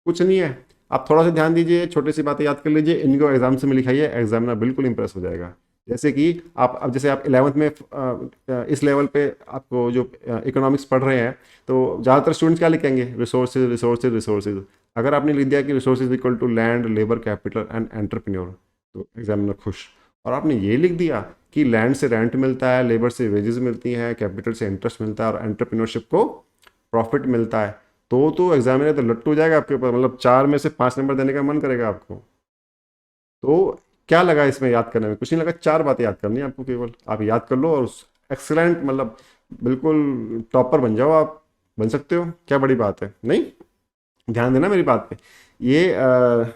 कुछ नहीं है। आप थोड़ा सा ध्यान दीजिए, छोटी सी बातें याद कर लीजिए, इनको एग्जाम से में लिखाइए, एग्जामिनर बिल्कुल इंप्रेस हो जाएगा। जैसे कि आप अब जैसे आप 11th में इस लेवल पे आपको जो इकोनॉमिक्स पढ़ रहे हैं, तो ज़्यादातर स्टूडेंट्स क्या लिखेंगे, रिसोर्सेज रिसोर्सेज रिसोर्सेज। अगर आपने लिख दिया कि resources equal to land, labour, capital and entrepreneur, तो एग्जामिनर खुश। और आपने ये लिख दिया कि लैंड से रेंट मिलता है, लेबर से वेजेस मिलती हैं, कैपिटल से इंटरेस्ट मिलता है और एंटरप्रेन्योरशिप को प्रॉफिट मिलता है, तो एग्जामिनर तो लट्टू हो जाएगा आपके ऊपर, मतलब 4 में से 5 नंबर देने का मन करेगा आपको। तो क्या लगा इसमें याद करने में, कुछ नहीं लगा, 4 बातें याद करनी है आपको केवल, आप याद कर लो और एक्सलेंट, मतलब बिल्कुल टॉपर बन जाओ आप। बन सकते हो, क्या बड़ी बात है, नहीं? ध्यान देना मेरी बात पे। ये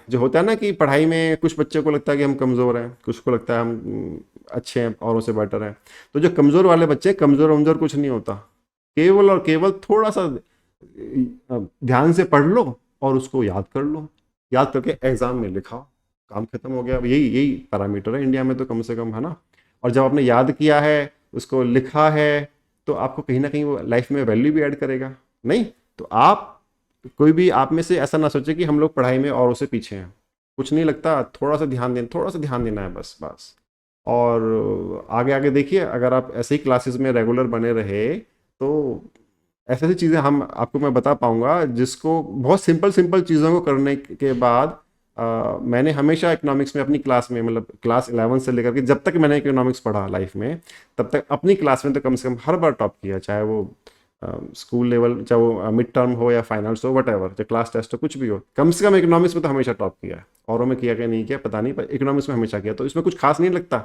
जो होता है ना कि पढ़ाई में कुछ बच्चों को लगता है कि हम कमज़ोर हैं, कुछ को लगता है हम अच्छे हैं, औरों से बेटर हैं। तो जो कमज़ोर वाले बच्चे, कमज़ोर वमज़ोर कुछ नहीं होता, केवल और केवल थोड़ा सा ध्यान से पढ़ लो और उसको याद कर लो, याद करके एग्ज़ाम में लिखाओ, काम खत्म हो गया। अब यही यही पैरामीटर है इंडिया में तो, कम से कम, है ना? और जब आपने याद किया है, उसको लिखा है, तो आपको कहीं ना कहीं वो लाइफ में वैल्यू भी ऐड करेगा, नहीं? तो आप, कोई भी आप में से ऐसा ना सोचे कि हम लोग पढ़ाई में औरों से पीछे हैं, कुछ नहीं लगता, थोड़ा सा ध्यान देना, थोड़ा सा ध्यान देना है, बस बस। और आगे आगे देखिए, अगर आप ऐसे ही क्लासेस में रेगुलर बने रहे, तो ऐसी ऐसी चीज़ें हम आपको मैं बता पाऊंगा जिसको, बहुत सिंपल सिंपल चीज़ों को करने के बाद, मैंने हमेशा इकोनॉमिक्स में अपनी क्लास में, मतलब क्लास 11 से लेकर के जब तक मैंने इकोनॉमिक्स पढ़ा लाइफ में, तब तक अपनी क्लास में तो कम से कम हर बार टॉप किया, चाहे वो स्कूल लेवल, चाहे वो मिड टर्म हो या फाइनल्स हो, वट एवर, चाहे क्लास टेस्ट हो, कुछ भी हो, कम से कम इकोनॉमिक्स में तो हमेशा टॉप किया है। औरों में किया क्या नहीं किया पता नहीं, पर इकोनॉमिक्स में हमेशा किया। तो इसमें कुछ खास नहीं लगता,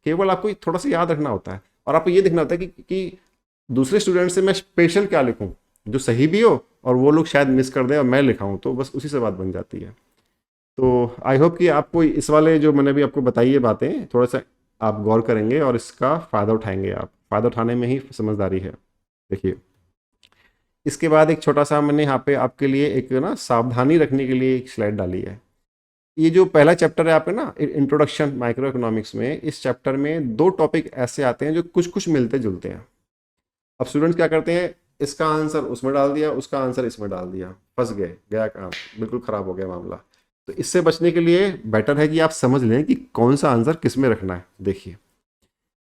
केवल आपको थोड़ा सा याद रखना होता है, और आपको ये देखना होता है कि दूसरे स्टूडेंट से मैं स्पेशल क्या लिखूं जो सही भी हो और वो लोग शायद मिस कर दें और मैं लिखाऊं, तो बस उसी से बात बन जाती है। तो आई होप कि आपको इस वाले जो मैंने भी आपको बताई है बातें, थोड़ा सा आप गौर करेंगे और इसका फ़ायदा उठाएंगे। आप फ़ायदा उठाने में ही समझदारी है। देखिए, इसके बाद एक छोटा सा मैंने यहाँ पे आपके लिए एक ना सावधानी रखने के लिए एक स्लाइड डाली है। ये जो पहला चैप्टर है आपका ना, इंट्रोडक्शन माइक्रो इकोनॉमिक्स में, इस चैप्टर में 2 टॉपिक ऐसे आते हैं जो कुछ कुछ मिलते जुलते हैं। अब स्टूडेंट्स क्या करते हैं, इसका आंसर उसमें डाल दिया, उसका आंसर इसमें डाल दिया, फंस गए, गया काम, बिल्कुल ख़राब हो गया मामला। तो इससे बचने के लिए बेटर है कि आप समझ लें कि कौन सा आंसर किस में रखना है। देखिए,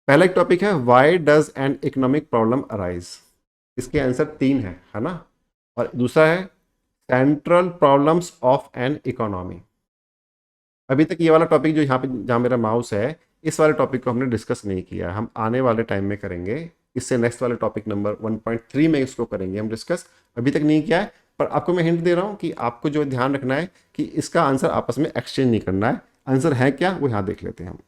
पहला एक टॉपिक है, why does an economic problem arise. इसके आंसर 3 है ना? और दूसरा है, central problems of an economy. अभी तक ये वाला टॉपिक जो यहाँ पे, जहाँ मेरा माउस है, इस वाले टॉपिक को हमने डिस्कस नहीं किया, हम आने वाले टाइम में करेंगे। इससे नेक्स्ट वाले टॉपिक नंबर 1.3 में इसको करेंगे हम डिस्कस, अभी तक नहीं किया है। पर आपको मैं हिंट दे रहा हूँ कि आपको जो ध्यान रखना है कि इसका आंसर आपस में एक्सचेंज नहीं करना है। आंसर है क्या, वो यहाँ देख लेते हैं हम।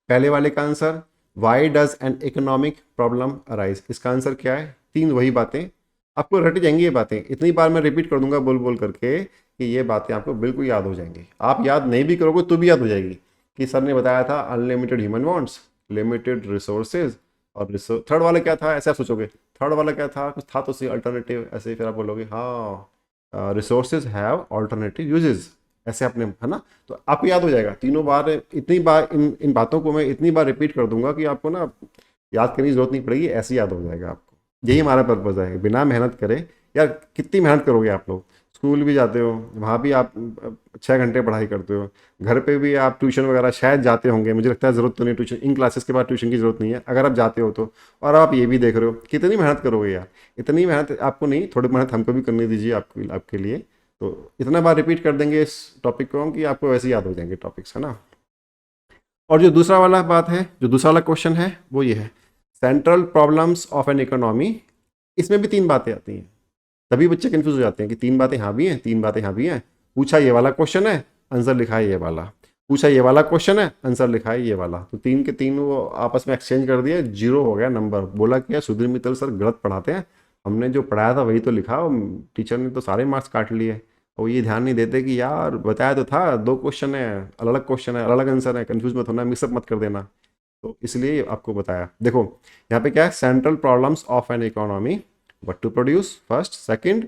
पहले वाले का answer, why does an economic problem arise, इसका आंसर क्या है? 3 वही बातें, आपको रट जाएंगी ये बातें, इतनी बार मैं रिपीट कर दूंगा बोल बोल करके कि ये बातें आपको बिल्कुल याद हो जाएंगी। आप याद नहीं भी करोगे तो भी याद हो जाएगी कि सर ने बताया था unlimited human wants, limited resources, और थर्ड वाला क्या था, ऐसे आप सोचोगे, थर्ड वाला क्या था, कुछ था तो सही अल्टरनेटिव, ऐसे फिर आप बोलोगे हाँ, रिसोर्सेज हैव अल्टरनेटिव यूजेस, ऐसे आपने, है ना? तो आपको याद हो जाएगा तीनों बार। इतनी बार इन इन बातों को मैं इतनी बार रिपीट कर दूंगा कि आपको ना याद करने की जरूरत नहीं पड़ेगी, ऐसे याद हो जाएगा आपको। यही हमारा पर्पज़ है, बिना मेहनत करे। यार कितनी मेहनत करोगे आप लोग, स्कूल भी जाते हो, वहाँ भी आप 6 घंटे पढ़ाई करते हो, घर पे भी आप ट्यूशन वगैरह शायद जाते होंगे, मुझे लगता है ज़रूरत तो नहीं ट्यूशन, इन क्लासेस के बाद ट्यूशन की ज़रूरत नहीं है अगर आप जाते हो तो। और आप ये भी देख रहे हो, कितनी मेहनत करोगे यार, इतनी मेहनत आपको नहीं, थोड़ी मेहनत हमको भी करनी दीजिए आपके लिए। तो इतना बार रिपीट कर देंगे इस टॉपिक को हम कि आपको वैसे याद हो जाएंगे टॉपिक्स, है ना? और जो दूसरा वाला बात है, जो दूसरा वाला क्वेश्चन है वो ये है, central problems of an economy. इसमें भी 3 बातें आती हैं, तभी बच्चे कंफ्यूज हो जाते हैं कि 3 बातें यहाँ भी हैं, 3 बातें यहाँ भी हैं। पूछा ये वाला क्वेश्चन है, आंसर लिखा है ये वाला, पूछा ये वाला क्वेश्चन है, आंसर लिखा है ये वाला, तो 3 के 3 वो आपस में एक्सचेंज कर दिए, 0 हो गया नंबर। बोला क्या, सुधीर मित्तल सर गलत पढ़ाते हैं, हमने जो पढ़ाया था वही तो लिखा, टीचर ने तो सारे मार्क्स काट लिए। और ये ध्यान नहीं देते कि यार बताया तो था, 2 क्वेश्चन है, अलग अलग क्वेश्चन है, अलग अलग आंसर है, कंफ्यूज मत होना, मिक्सअप मत कर देना। तो इसलिए आपको बताया। देखो यहाँ पे क्या है, central problems of an economy, what to produce first, second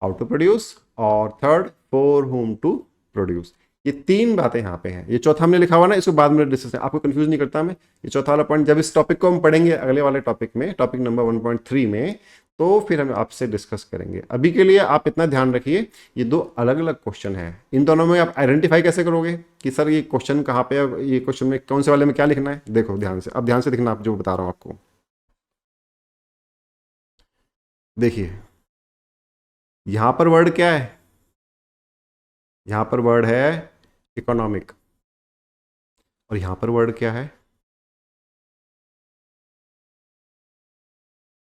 how to produce, और third for whom to produce. ये 3 बातें यहाँ पे हैं। ये चौथा हमने लिखा हुआ ना, इसको बाद में डिस्कस, आपको कंफ्यूज नहीं करता मैं। ये चौथा वाला पॉइंट जब इस टॉपिक को हम पढ़ेंगे अगले वाले टॉपिक में, टॉपिक नंबर 1.3 में, तो फिर हम आपसे डिस्कस करेंगे। अभी के लिए आप इतना ध्यान रखिए, ये दो अलग अलग क्वेश्चन हैं, इन दोनों में आप आइडेंटिफाई कैसे करोगे कि सर ये क्वेश्चन कहाँ पे है, ये क्वेश्चन में कौन से वाले में क्या लिखना है। देखो ध्यान से, अब ध्यान से देखना, आप जो बता रहा हूँ आपको। देखिए यहाँ पर वर्ड क्या है, यहाँ पर वर्ड है इकोनॉमिक, और यहाँ पर वर्ड क्या है,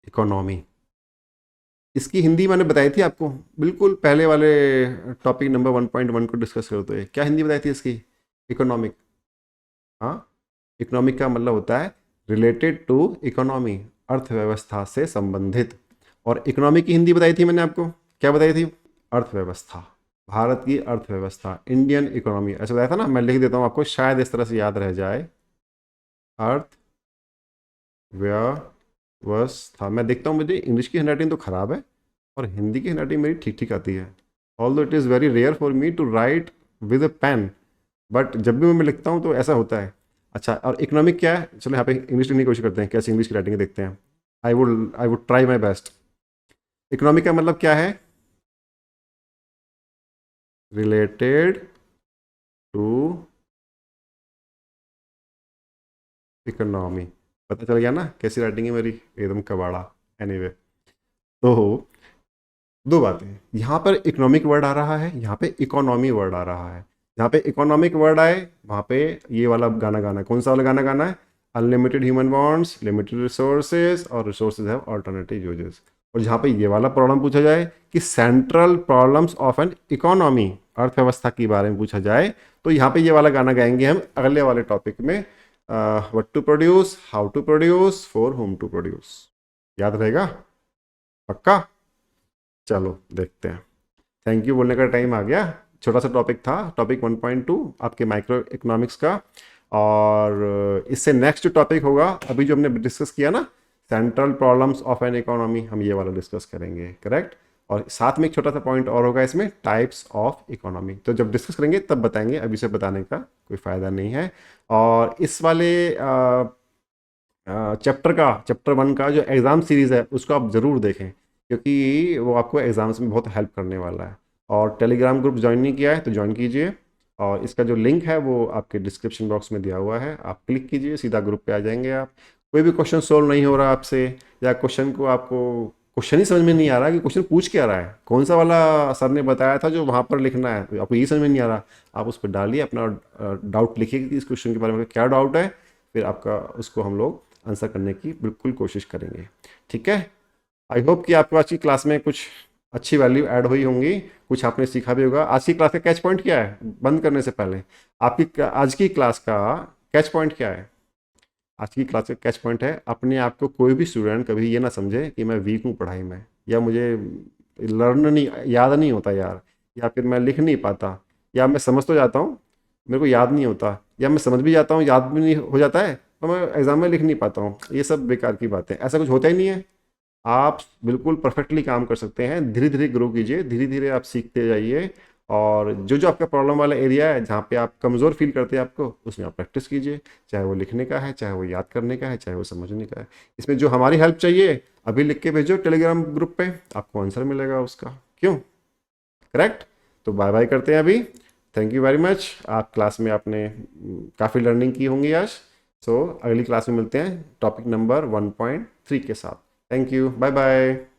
इकोनॉमी। इसकी हिंदी मैंने बताई थी आपको, बिल्कुल पहले वाले टॉपिक नंबर 1.1 को डिस्कस करते हुए। क्या हिंदी बताई थी इसकी, इकोनॉमिक। हाँ, इकोनॉमिक का मतलब होता है रिलेटेड टू इकोनॉमी, अर्थव्यवस्था से संबंधित। और इकोनॉमी की हिंदी बताई थी मैंने आपको, क्या बताई थी, अर्थव्यवस्था, भारत की अर्थव्यवस्था, इंडियन इकोनॉमी, ऐसा बताया था ना। मैं लिख देता हूँ आपको, शायद इस तरह से याद रह जाए, अर्थव्यवस्था। मैं देखता हूँ, मुझे इंग्लिश की हैंडराइटिंग तो खराब है और हिंदी की हैंडराइटिंग मेरी ठीक ठीक आती है, although it is very rare for me to write with a pen, but जब भी मैं लिखता हूँ तो ऐसा होता है। अच्छा, और इकोनॉमिक क्या है, चलो यहाँ पे इंग्लिश लिखने की कोशिश करते हैं, कैसे इंग्लिश की राइटिंग देखते हैं। I would try my best. Economic का मतलब क्या है, रिलेटेड टू इकोनॉमी। पता चल गया ना कैसी राइटिंग है मेरी, एकदम कबाड़ा। एनीवे, तो दो बातें, यहाँ पर इकोनॉमिक वर्ड आ रहा है, यहाँ पे इकोनॉमी वर्ड आ रहा है। जहाँ पे इकोनॉमिक वर्ड आए वहाँ पे ये वाला गाना गाना है। कौन सा वाला गाना गाना है, unlimited human bonds, limited resources और रिसोर्सेज हैव अल्टरनेटिव यूजेस। और जहाँ पे ये वाला प्रॉब्लम पूछा जाए कि central problems of an economy, अर्थव्यवस्था के बारे में पूछा जाए, तो यहाँ पे ये वाला गाना गाएंगे हम अगले वाले टॉपिक में, what to produce, how to produce, for whom to produce. याद रहेगा पक्का। चलो देखते हैं। थैंक यू बोलने का टाइम आ गया। छोटा सा टॉपिक था, टॉपिक 1.2 आपके माइक्रो इकोनॉमिक्स का। और इससे नेक्स्ट टॉपिक होगा अभी जो हमने डिस्कस किया ना, central problems of an economy, हम ये वाला डिस्कस करेंगे, करेक्ट। और साथ में एक छोटा सा पॉइंट और होगा इसमें, टाइप्स ऑफ इकोनॉमी। तो जब डिस्कस करेंगे तब बताएंगे, अभी से बताने का कोई फ़ायदा नहीं है। और इस वाले चैप्टर 1 का जो एग्ज़ाम सीरीज़ है उसको आप ज़रूर देखें, क्योंकि वो आपको एग्ज़ाम्स में बहुत हेल्प करने वाला है। और टेलीग्राम ग्रुप ज्वाइन नहीं किया है तो ज्वाइन कीजिए, और इसका जो लिंक है वो आपके डिस्क्रिप्शन बॉक्स में दिया हुआ है, आप क्लिक कीजिए, सीधा ग्रुप पे आ जाएंगे आप। कोई भी क्वेश्चन सोल्व नहीं हो रहा आपसे, या क्वेश्चन को आपको क्वेश्चन ही समझ में नहीं आ रहा कि क्वेश्चन पूछ क्या रहा है, कौन सा वाला सर ने बताया था जो वहाँ पर लिखना है, तो आपको ये समझ में नहीं आ रहा, आप उस पर डालिए अपना डाउट, लिखिए कि इस क्वेश्चन के बारे में क्या डाउट है, फिर आपका उसको हम लोग आंसर करने की बिल्कुल कोशिश करेंगे। ठीक है, आई होप कि आपको आज की क्लास में कुछ अच्छी वैल्यू ऐड हुई होंगी, कुछ आपने सीखा भी होगा। आज की क्लास का कैच पॉइंट क्या है, बंद करने से पहले आपकी आज की क्लास का कैच पॉइंट क्या है। आज की क्लास का कैच पॉइंट है, अपने आप को कोई भी स्टूडेंट कभी ये ना समझे कि मैं वीक हूँ पढ़ाई में, या मुझे लर्न नहीं, याद नहीं होता यार, या फिर मैं लिख नहीं पाता, या मैं समझ तो जाता हूँ मेरे को याद नहीं होता, या मैं समझ भी जाता हूँ याद भी नहीं हो जाता है, तो मैं एग्ज़ाम में लिख नहीं पाता हूँ। ये सब बेकार की बातें, ऐसा कुछ होता ही नहीं है। आप बिल्कुल परफेक्टली काम कर सकते हैं, धीरे धीरे ग्रो कीजिए, धीरे धीरे आप सीखते जाइए। और जो जो आपका प्रॉब्लम वाला एरिया है, जहाँ पे आप कमज़ोर फील करते हैं आपको, उसमें आप प्रैक्टिस कीजिए, चाहे वो लिखने का है, चाहे वो याद करने का है, चाहे वो समझने का है। इसमें जो हमारी हेल्प चाहिए अभी लिख के भेजो टेलीग्राम ग्रुप पे, आपको आंसर मिलेगा उसका, क्यों, करेक्ट। तो बाय बाय करते हैं अभी। Thank you very much. आप क्लास में आपने काफ़ी लर्निंग की होंगी आज। सो अगली क्लास में मिलते हैं टॉपिक नंबर 1.3 के साथ। Thank you, bye bye.